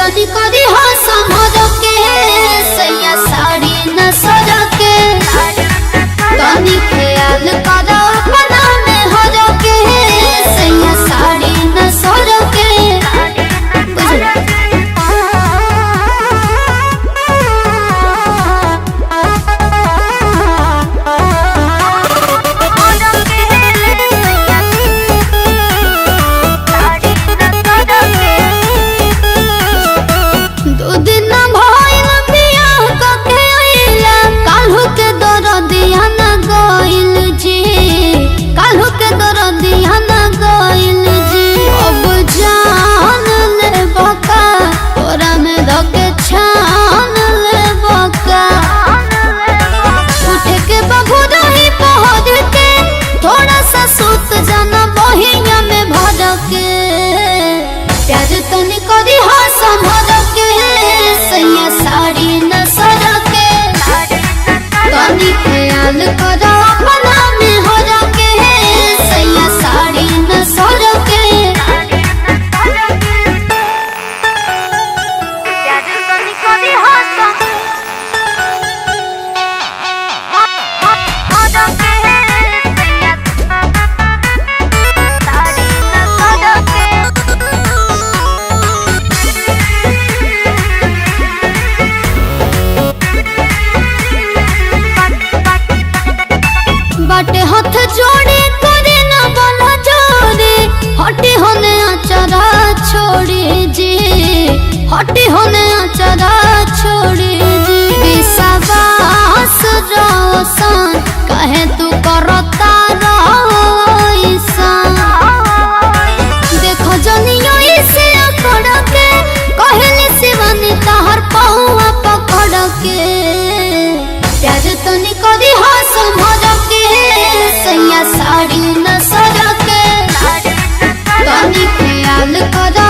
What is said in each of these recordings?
तनी करी हो समझ के सैया साड़ी न सज के तनी ख्याल करो अपना में हो के सैया साड़ी न सज के प्यार तनी करी हो समझ के सैया साड़ी न सज के तनी ख्याल करो अपना में हो के सैया साड़ी न सज के प्यार तनी करी हो समझ के बाटे हाथ जोड़े करे ना बोला जोड़े हटी होने आचरा छोड़े जी हटी होने आचरा छोड़े जी विश्वास रोशन कहे तू करता देखो जनियो इसे अकड़ के कहले शिवानी ताहर पहुआ पकड़ के प्यार तनी करी हो समझ के सैया साड़ी न सज के तनी ख्याल करो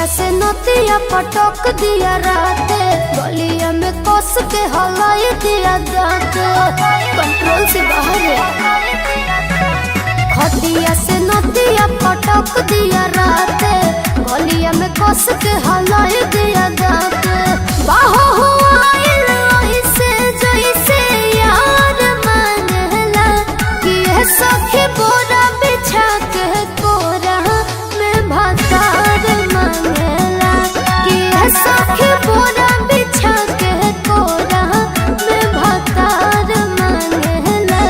से नतिया पटक दिया राते, गलिया में कस के हलाई दिया दांते, कंट्रोल से बाहर है। खटिया से नतिया पटक दिया राते, गलिया में कस के हलाई दिया दांते। बाहो हुआ से जैसे यार मांगला कि ये सखी बोरा बिछा के कोरा में भतार मांगला, कि ये सखी बोरा बिछा के कोरा में भतार मांगला।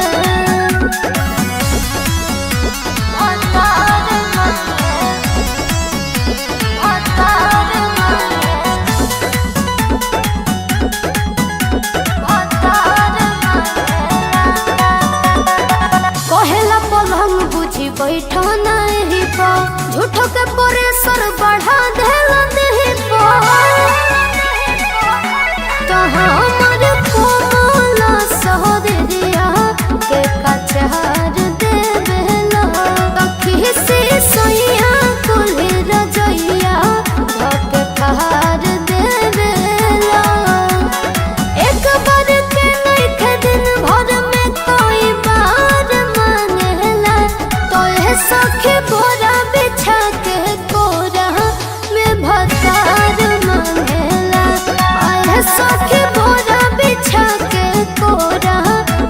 कहेला पलंग बुझी बैठो नहीं पा, झूठो के प्रेशर बढ़ा देला नहीं पा। कहाँ हमारे कोमला सहरिया के कचहर दे बेला, तखी से सोइया कुल्ही रजइया धोके कहार दे बेला। एक बार के नहीं थे दिन भर में कोई बार मांगला, तो ये सखी बोरा बिछा के कोरा में भतार मांगला। आए सखी बोरा बिछा के कोरा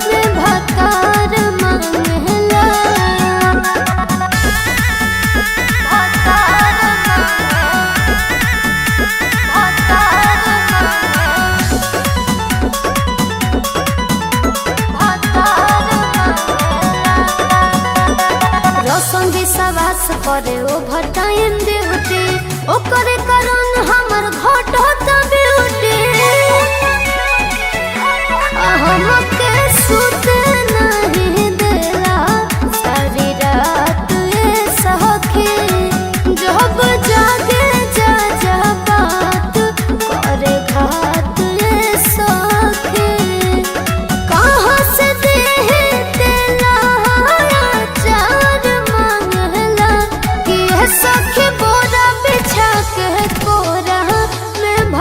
में भतार मांगला। रौशन विश्वास करे ओवर टाइम ड्यूटी, ओकरे कारण हमर घट होता ब्यूटी। हमके सुते नहीं देला सारी रात ये सखी, जब जागे जा जा बात करे घात ये सखी। कहाँ से देहे तेला चार मांगला, कि ये सखी बोरा बिछा के कोरा में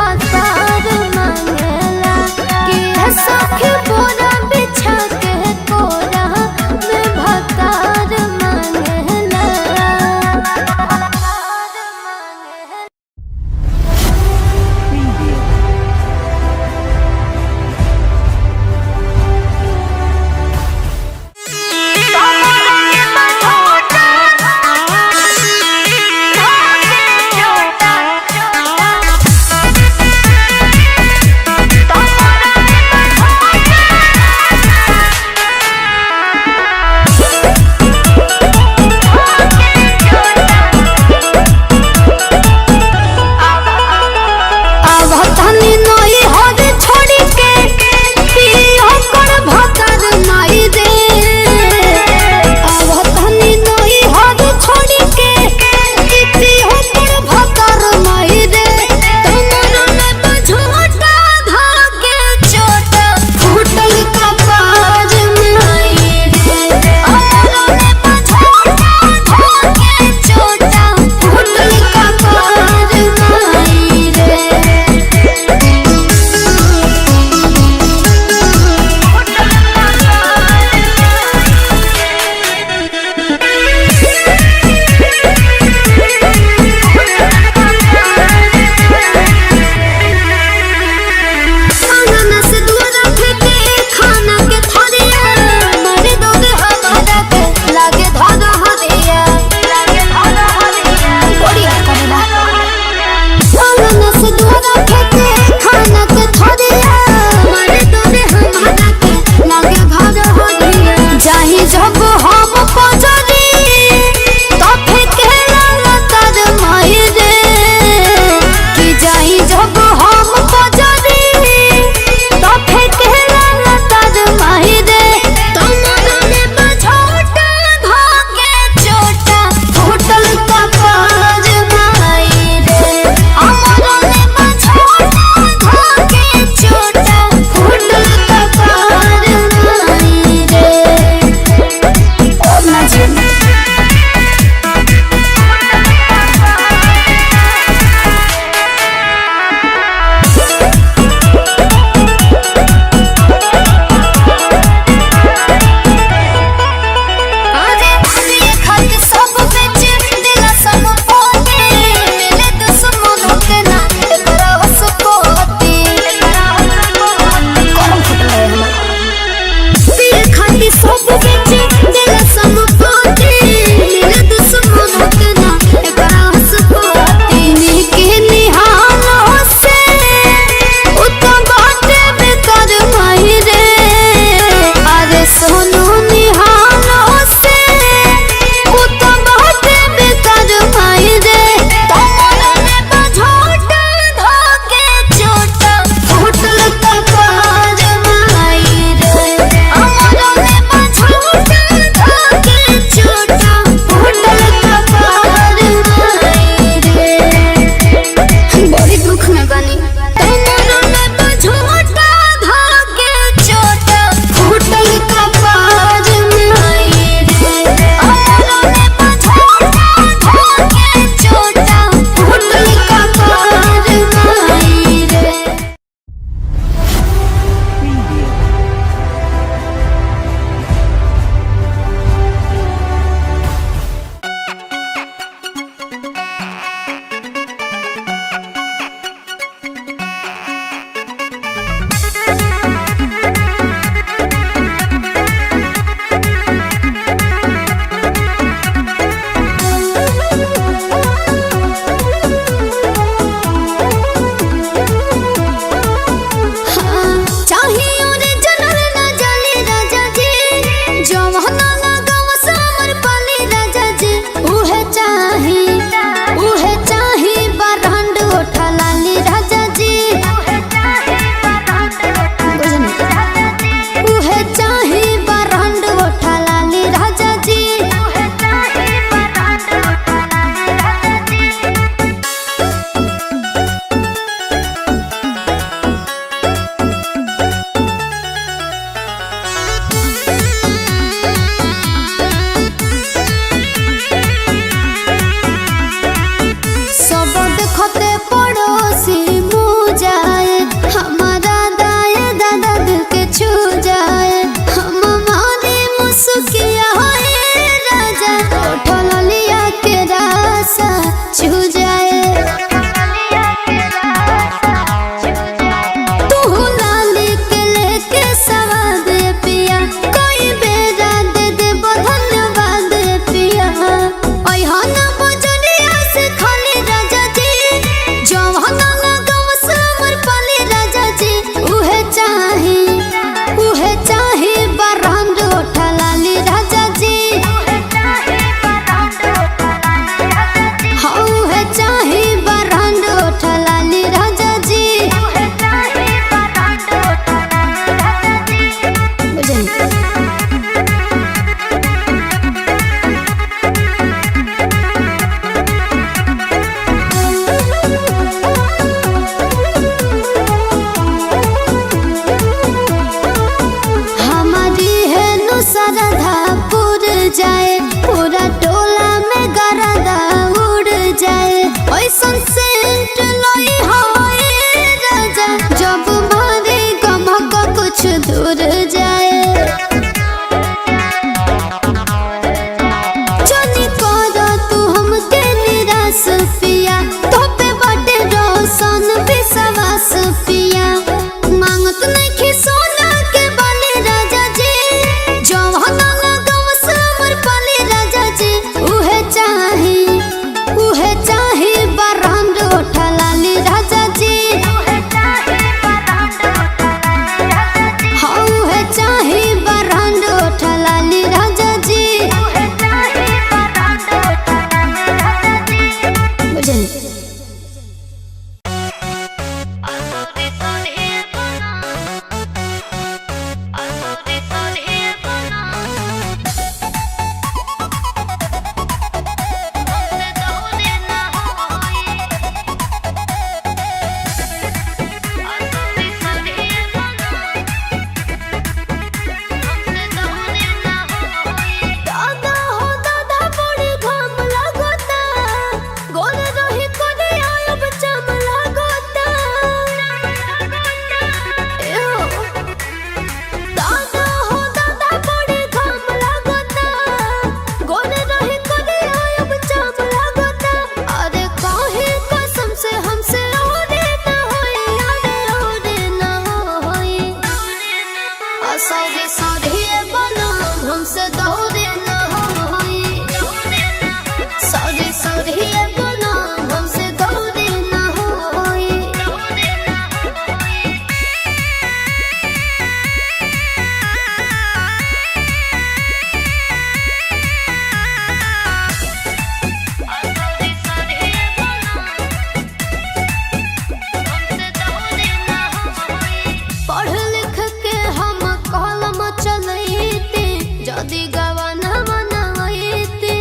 जदि गवाना मनावैती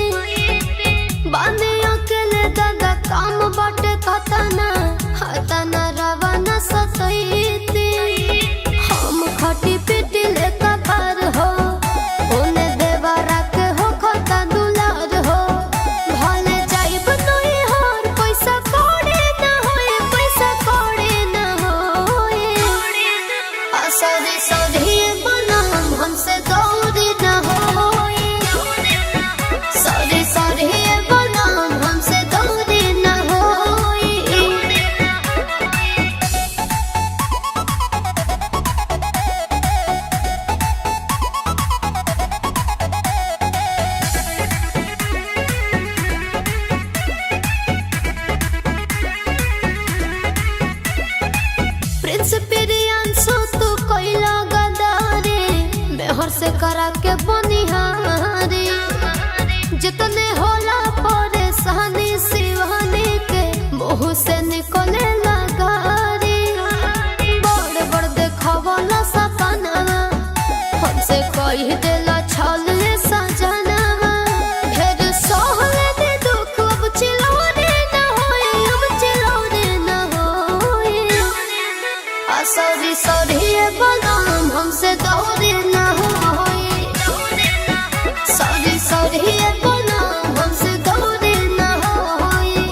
बाने अकेले दादा काम बाटे कतना हतना रवाना सतैती हम खटी पिटी लेका पार हो ओने देवरा के हो खता दुलार हो भले जाइब नई हर पैसा कोड़े ना होए पैसा कोड़े ना होए असरे सधे बनाम हमसे दौड़ ना होए सरे सरे बनाम हमसे दौड़ ना होए प्रिंस प्रियांशु तू कोइला गदारे बेहर से करा के बनिहारी जितने होला परेशानी शिवानी के मुँह से निकले लगारी बड़ बड़ देखवला सपना हमसे कह देला छल सजनवा ढेर सहले दे दुख अब चिलौरे ना होए अब चिलौरे ना होए सॉरी सॉरी बनाम हमसे दौड़े ना होए सॉरी सॉरी बनाम हमसे दौड़े ना होए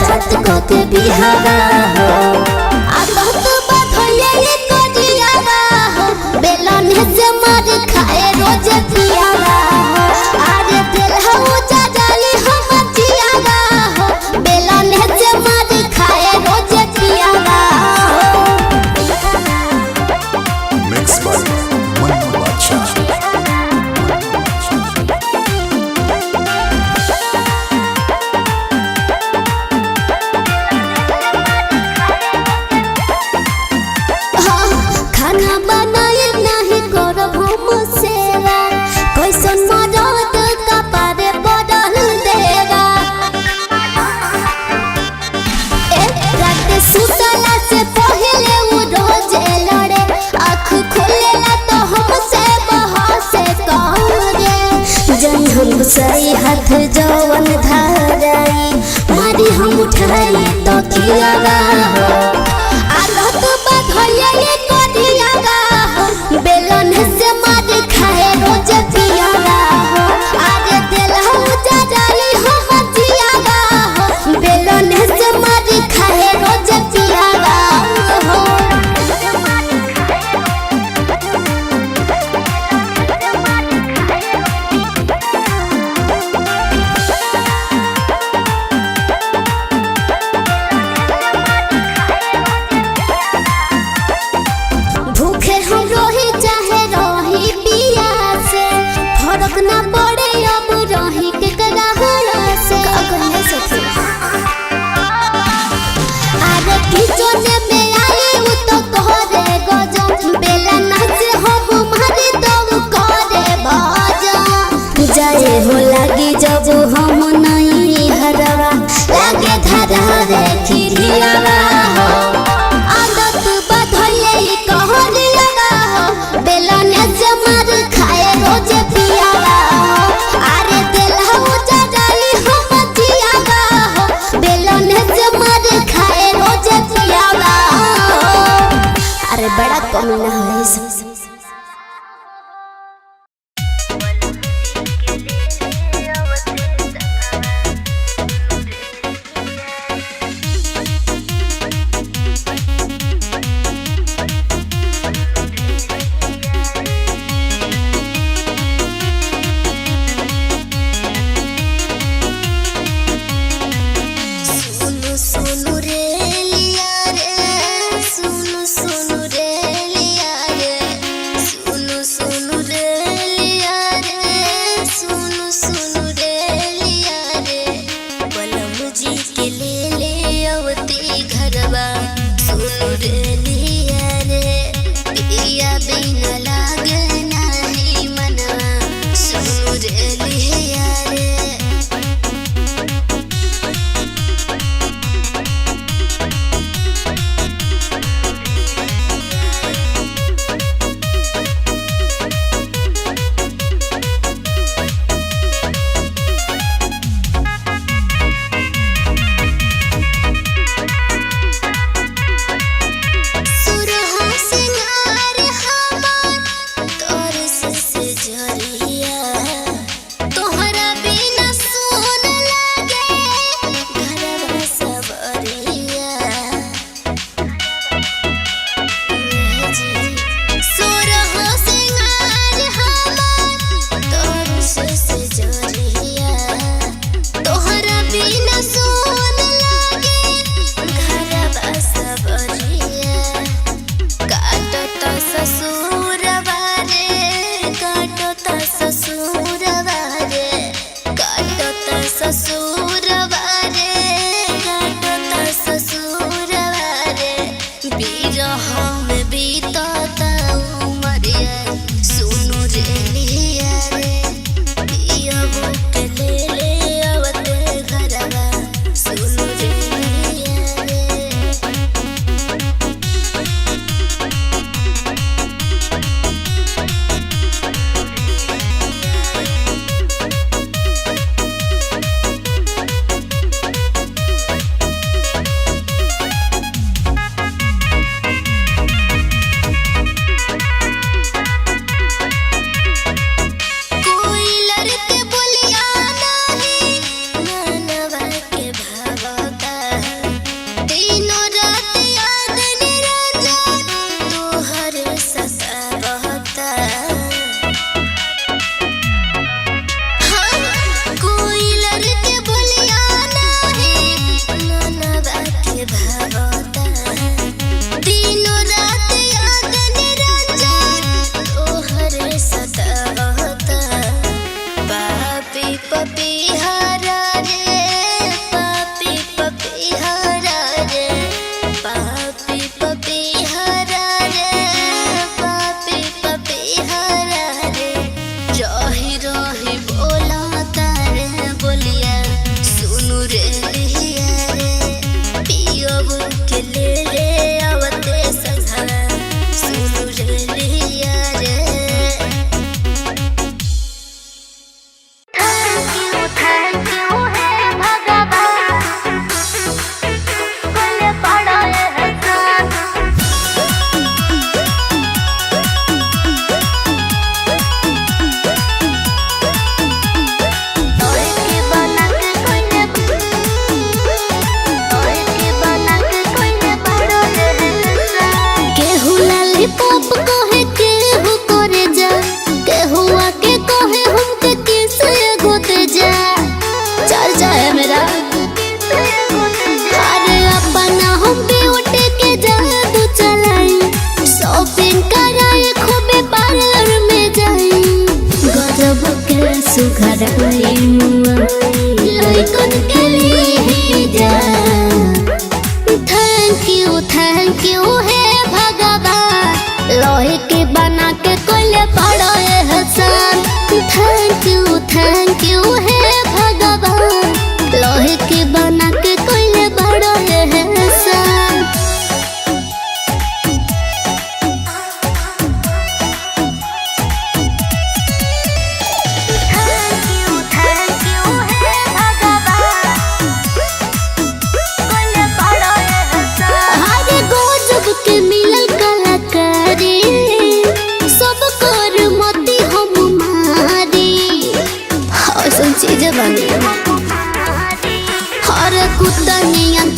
बात को के बिहारा हो आदत बधले को दियारा हो बेलन से मार खाए रोज पियारा हो अरे दिल हो जाली हम जियारा हो बेलन से मार खाए रोज पियारा हो मिक्स बाय मन्नू बादशाह। खाना बनाए नहीं करब हम सेवा कैसन मरद कपारे बदल देगा रात सुतला से पहले वो रोज लड़े आँख खोलेला तो हमसे बहसे करे जन हम सही हाथ जवन धाराई मारी हम उठाई तो कियारा हो आदत बधले को दियारा हो बेलन से मार खाए रोज पियारा हो अरे दिल हो जाली हम जियारा हो बेलन से मार खाए रोज पियारा हो भूखे हम रही चाहे रही पियासे फर्क ना पड़े अब रही के कलहरा से अगले सखी अरे किचन में आई उ तो तोरे गजब बेला नाच हम मारे तो करे बाजा जाए हो लागी जब हम नहीं हरवा लागे धरा रे खिरियावा हो आदत बधले कहलियारा हो बेलन से मार खाए रोज पियारा हो अरे दिल हो जाली हम जियारा हो बेलन से मार खाए रोज पियारा हो अरे बड़ा कमीना है सब सुनु रे लिया रे सुनु रे लिया रे सुनु रे लिया रे सुनु रे लिया रे बलम जी के ले अवती घरवा सुनु रे लिया रे पिया बिन लागे नहीं मनवा सुनु रे लिया रे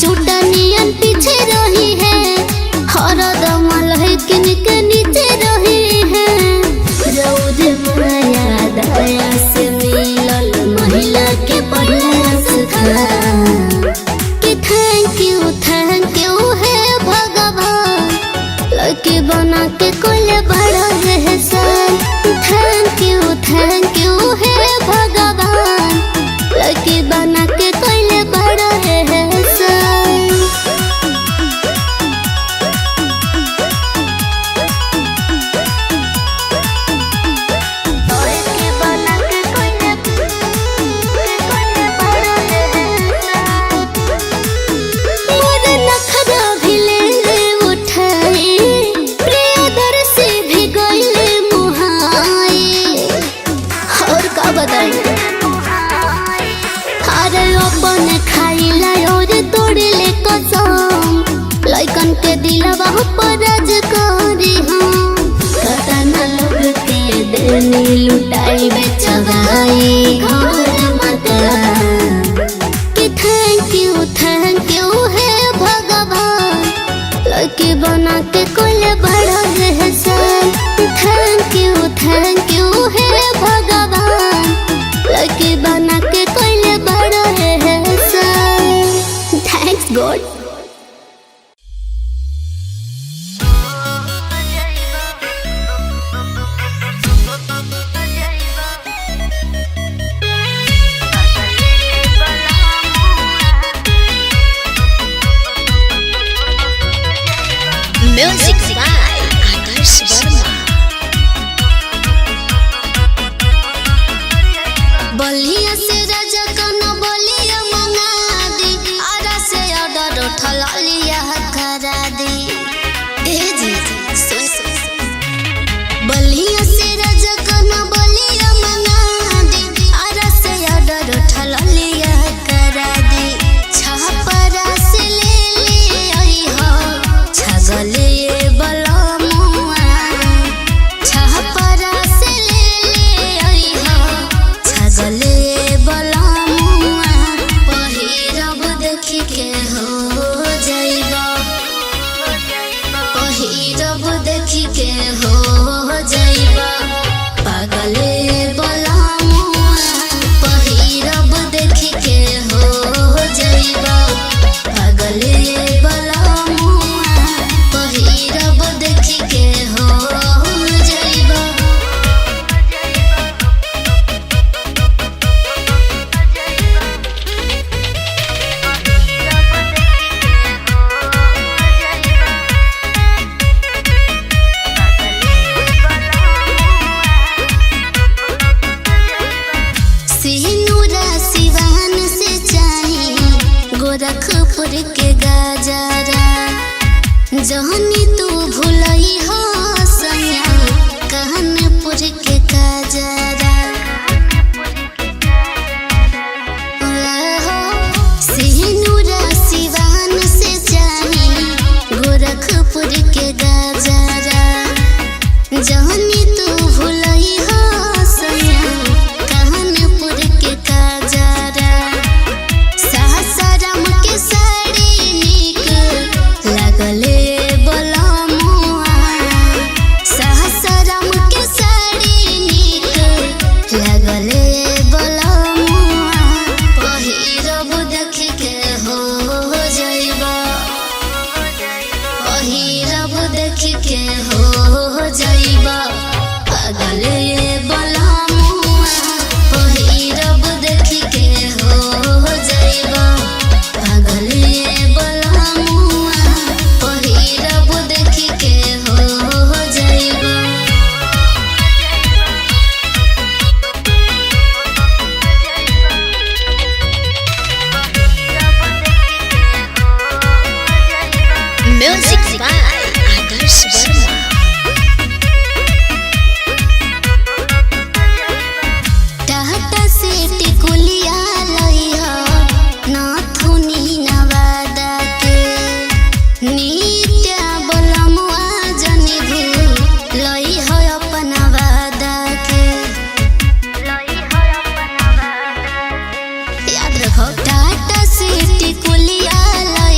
चुटनियन पीछे रही है, हरदम लहकिन के नीचे रही है। रौद माया दया से मिलल महिला के प्रयास था कि थैंक यू है भगवान, लड़की बना के कोई बड़ा एहसान। थैंक यू है भगवान, लड़की बना के कोई बड़ा एहसान। लड़की बना के कोई बड़ा एहसान। मोर नखरा भी ले उठाई, प्रियदर्शी भी गइले मुहाई। और का बताई, अरे अपन खाइला और तोड़ले कसम, लइकन के दिलवा पर राज करी हम। कतना लोग के देनी लुटाई बेचवाई घर मकान कि थैंक यू है भगवान, लड़की बना के कोई बड़ा एहसान। थैंक यू है भगवान, लड़की बना के कोई बड़ा एहसान। Thanks God. Music by Adarsh Verma. बलिया से राजा कनो बलिया मना दी, आरा से ऑर्डर उठल लिया करा दी। ए जी बलिया से राजा कनो बलिया मना दी, आरा से ऑर्डर उठल लिया करा दी। छपरा से ले आई हो छगले बलमुआ, छपरा से ले आई हो छगले बलमुआ। पहिरब देखी के हो जाइबा, पहिरब देखी के हो जाइबा पागले बलमुआ। पहिरब देखी के हो जाइबा पागले बलमुआ। पहिरब देखी के हो जाइबा। सिनुरा सिवान से चाही गोरखपुर के गजरा, जहनी तू भूलई हो सैया कानपुर के गजरा। सिनुरा सिवान से चाही गोरखपुर के गजरा, जहनी तू भूलई हो सैया कानपुर के गजरा। सासाराम के साड़ी नीक लागले बलमुआ, सासाराम के साड़ी नीक लागले बलमुआ। पहिरब देखी के हो जाइबा, पहिरब देखी के हो जाइबा पागले बलमुआ। पहिरब देखी के हो जाइबा पागले बलमुआ। पहिरब देखी के हो जाइबा। Music by Adarsh Verma. Tata से टिकुलिया लई हो नाथुनी नवादा के, नित्या बलमुआ जनी भूल लई हो अपना वादा के। याद रखो टाटा से टिकुलिया लई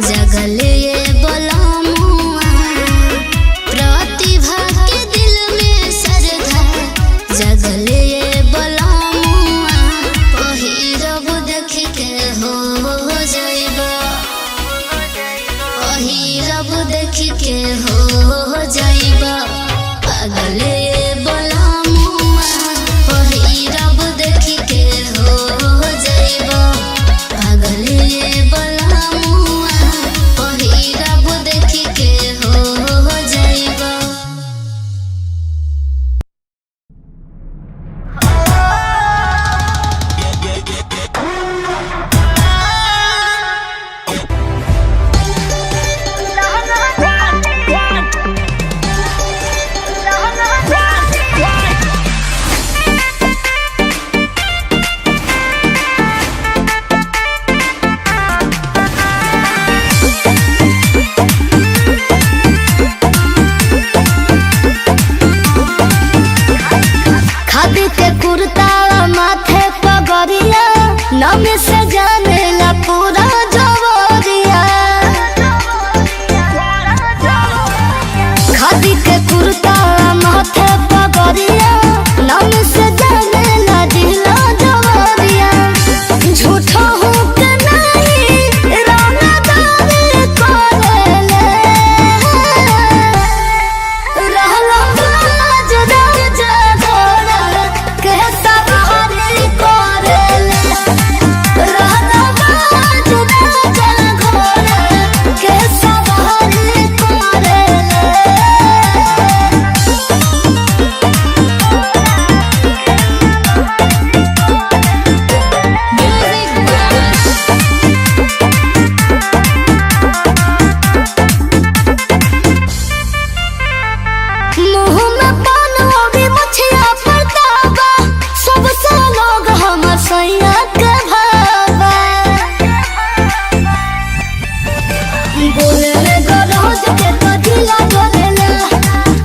जगले ये बलमुआ प्रतिभा के दिल में श्रद्धा जगले ये बलमुआ पहिरब देख के हो जाइबा पहिरब देख के हो जाइबा पागले ये बलमुआ पहिरब देख के हो जाइबा पागले ये बलमुआ पहिरब देख के हो जाइबा। खादी के कुर्ता माथे पगड़िया नम से जाने ला पूरा जवरिया खादी के कुर्ता माथे पगड़िया नम से जाने ला जिला जवरिया झूठा हूँ के नहीं रंगदारी करेले रहला बाज राजा घोड़ा के सवारी करेले रहला बाज राजा घोड़ा के सवारी करेले। मुँह में पान होगी मछिया पड़तावा सबसे लोग हमर सैया के भावा बोले ले गरोज के तो दिला डोलेला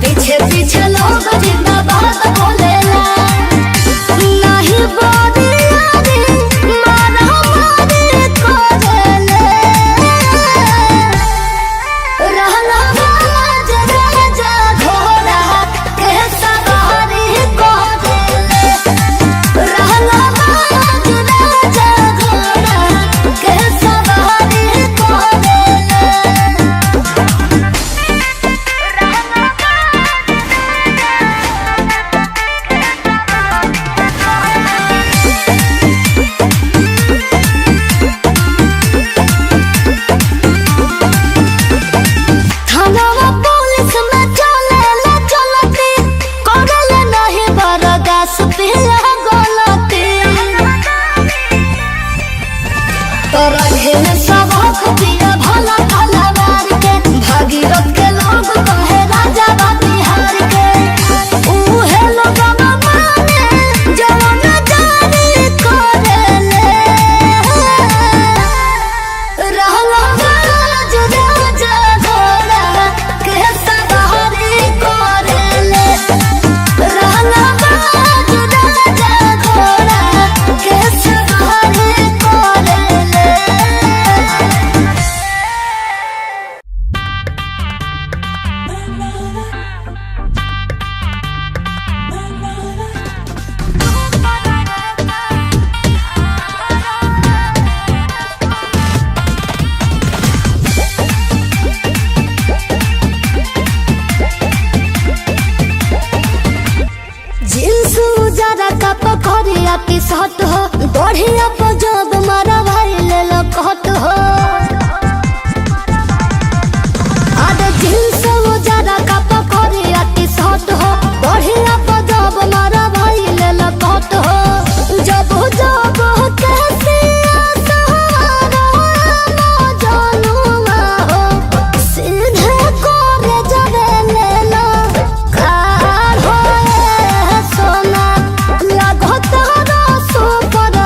पीछे पीछे लोग जिंदाबाद बोलेला नहीं बोरियारी मारा मारी करेले रहला बाज राजा घोड़ा के सवारी करेले रहला बाज राजा घोड़ा के सवारी करेले। थानावा पुलिस में चलेला चलती करेले नहीं बरदास पिया गलती तोरा खेले सबक पिया भला भला मार के भागीरथ के लोग कहे राजा बा बिहार के उहे लोग माने जवन जारी करेले रहला बाज राजा घोड़ा के सवारी करेले रहला बाज राजा घोड़ा के सवारी करेले। जींस उजरा का पकड़िया टी शर्ट हो बढ़िया पजब मारा भाई ले लो कहत हो अरे जींस उजरा का पकड़िया टी शर्ट हो बढ़िया पजब मारा भाई ले लो कहत हो जब जब कैसे सहारा मजनुआ हो सीधे करे जबे ले लो कार हो सोना लागत रसो पर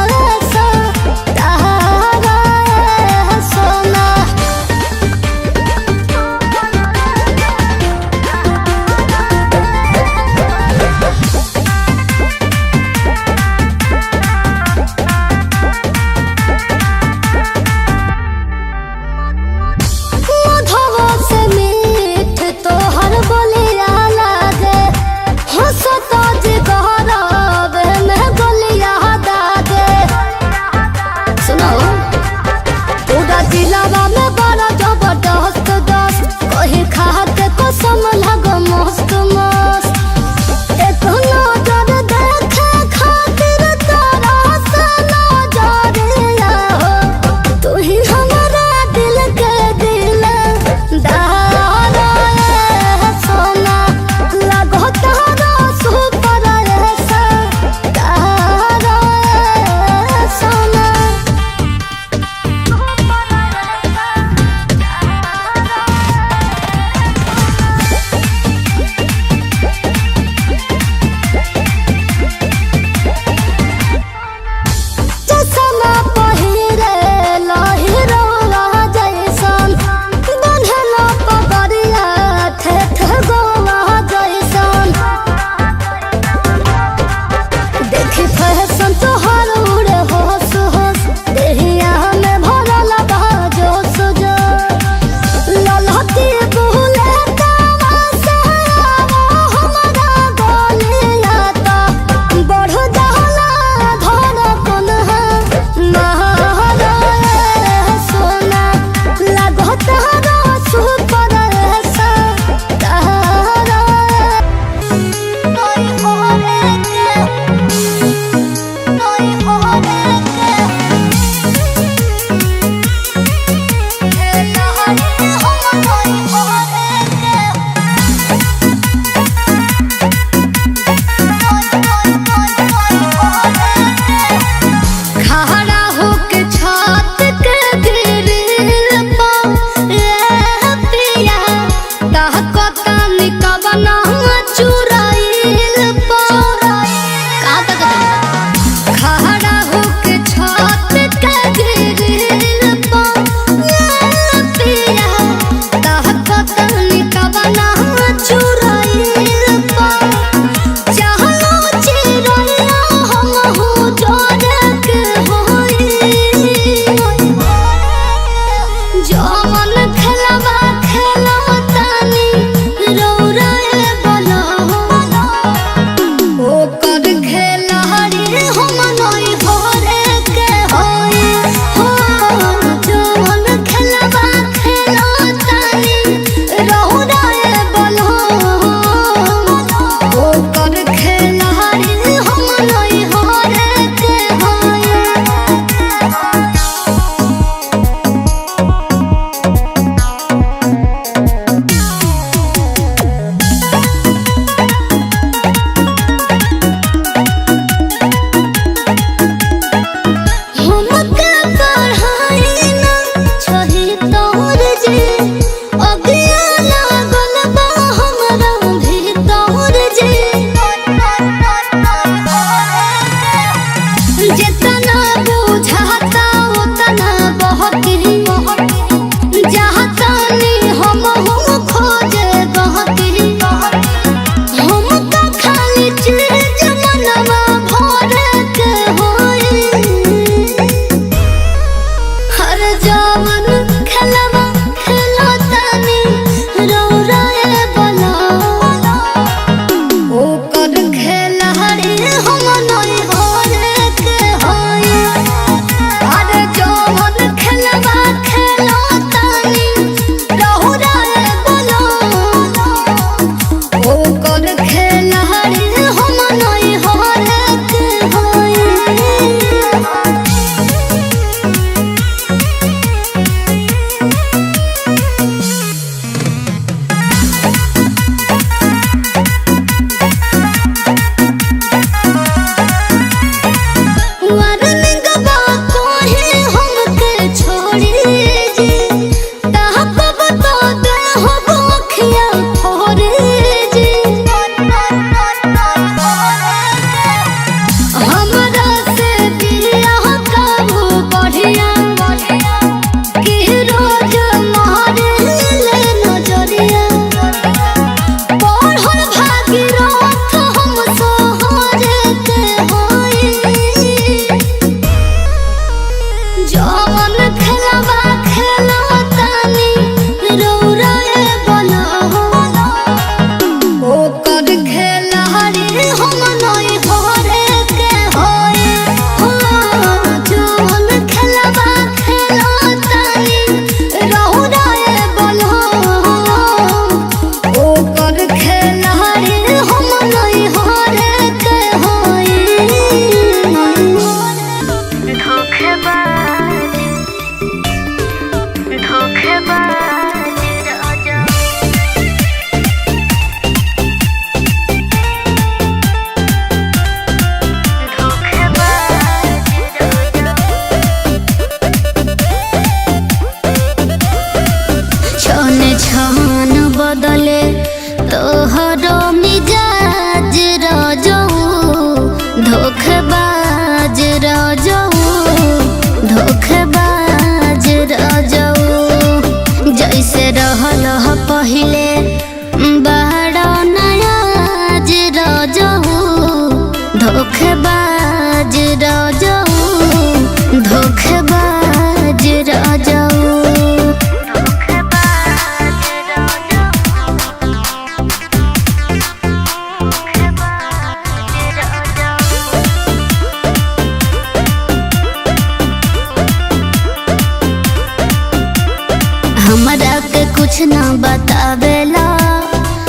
हमरा के कुछ न बतावेला,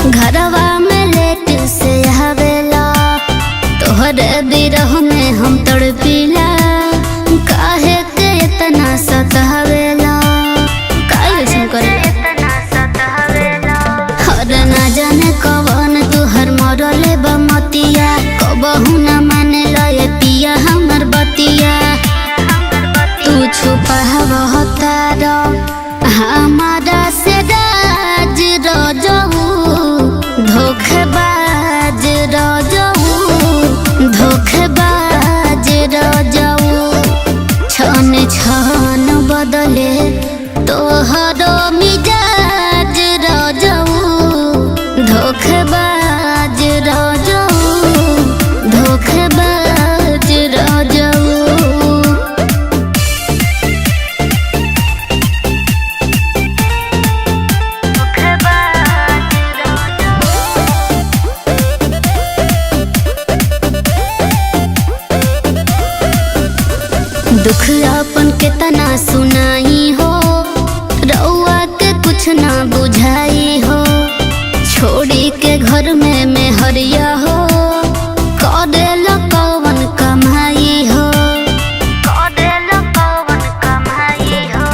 घरवा में लेट से आवेला, तोहरे बिरह में हम तड़पीला, काहे के इतना सतावेला, काहे ऐसन करेला, हर ना जाने कवन तुहर मरले बमतिया, कबहू न माने लए पिया हमर बतिया, तू छुपा रहता हमारा से राज रजहू, धोखेबाज रजहू, धोखेबाज रजहू, छन छन बदले तोहरो मिजाज रजहू, धोखेबाज रजहू, धोखेबाज रजहू। दुख अपन के तना सुनाई हो, रउआ के कुछ ना बुझाई हो, छोड़ी के घर में मैं हरिया हो, करेल कवन कमाई हो, करेल कवन कमाई हो,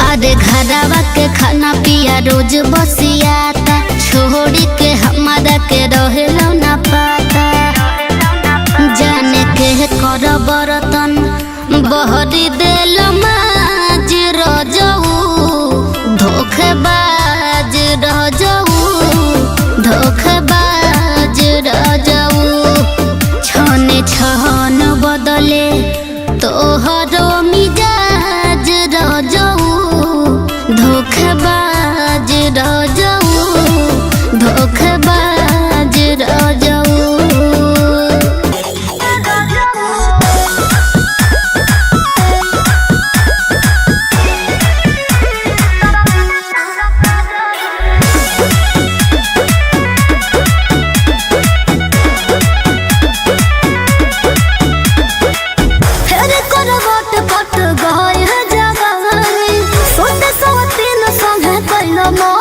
अरे घरवा के खाना पिया रोज बसियाता, छोड़ी के हमारा के रहेला ना पाता, जाने के कर बरतन बहरी देल माज रजहू, धोखेबाज रजहू, धोखेबाज रजहू, छने छन बदले तोहरो मिजाज रजहू, धोखेबाज रजहू, धोखेबाज रजहू।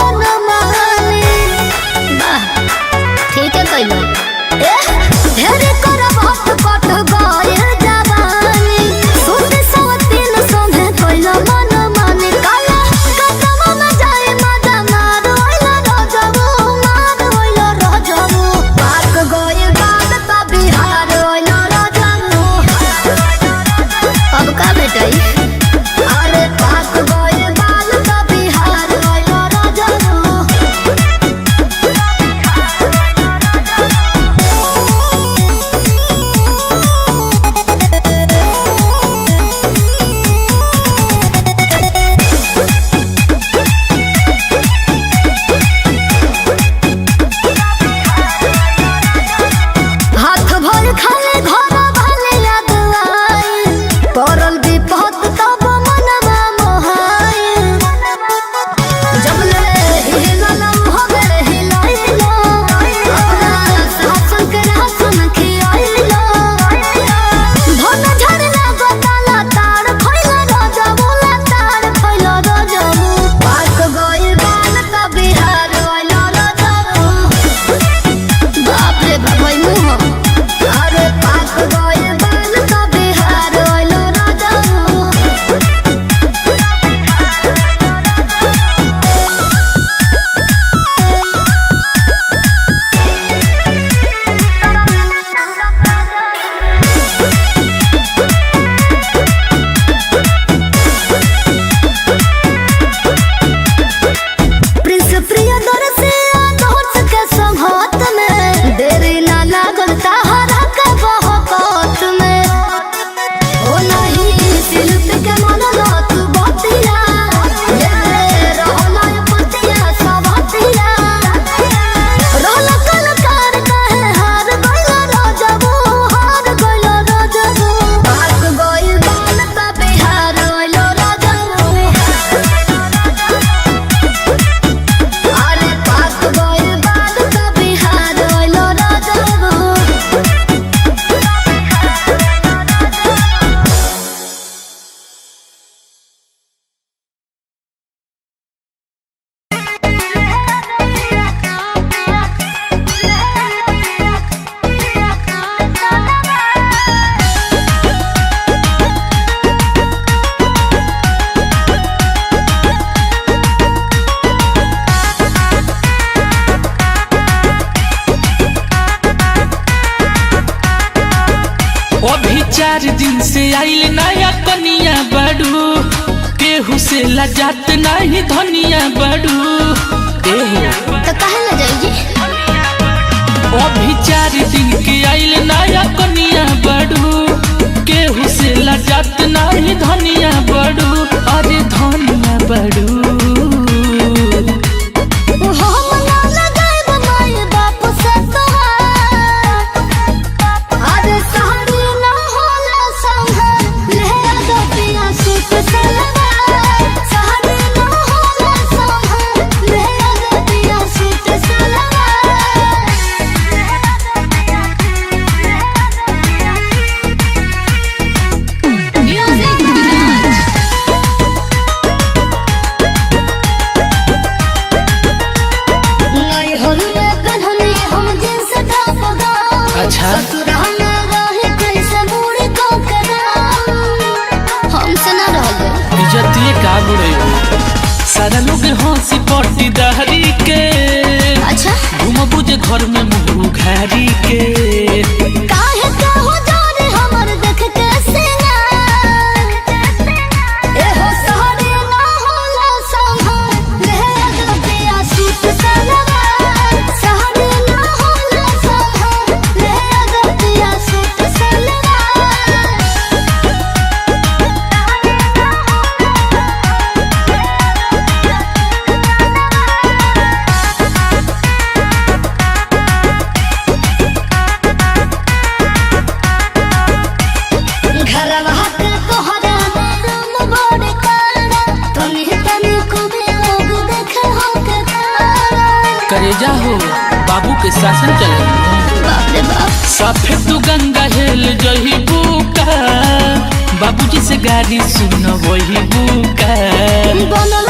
मन 4 दिन से आइल नया कनिया बड़ू, केहू से लजात नहीं धनिया बड़ू। तो काहे न जाइए? अभी 4 दिन के आइल नया कनिया बड़ू, केहू से लजात नहीं धनिया बड़ू। अरे धनिया बड़ू अच्छा हमसे ना रहो इज्जतिए का बुड़े सारा लोग हंसी पट्टी दहरी के। अच्छा घूम बुझे घर में मुँह घारी के। काहे कहो जाने हमर देख के सिंगार एहो सहरे ना होला संभाल ले अगतिया सूट सलवार सहरे ना होला संभाल ले अगतिया सूट करेजा हो बाबू के शासन चले। बाप रे बाप साफे तू गंगा हेल जही बुका, बाबूजी से गाड़ी सुन वही बुका। बनल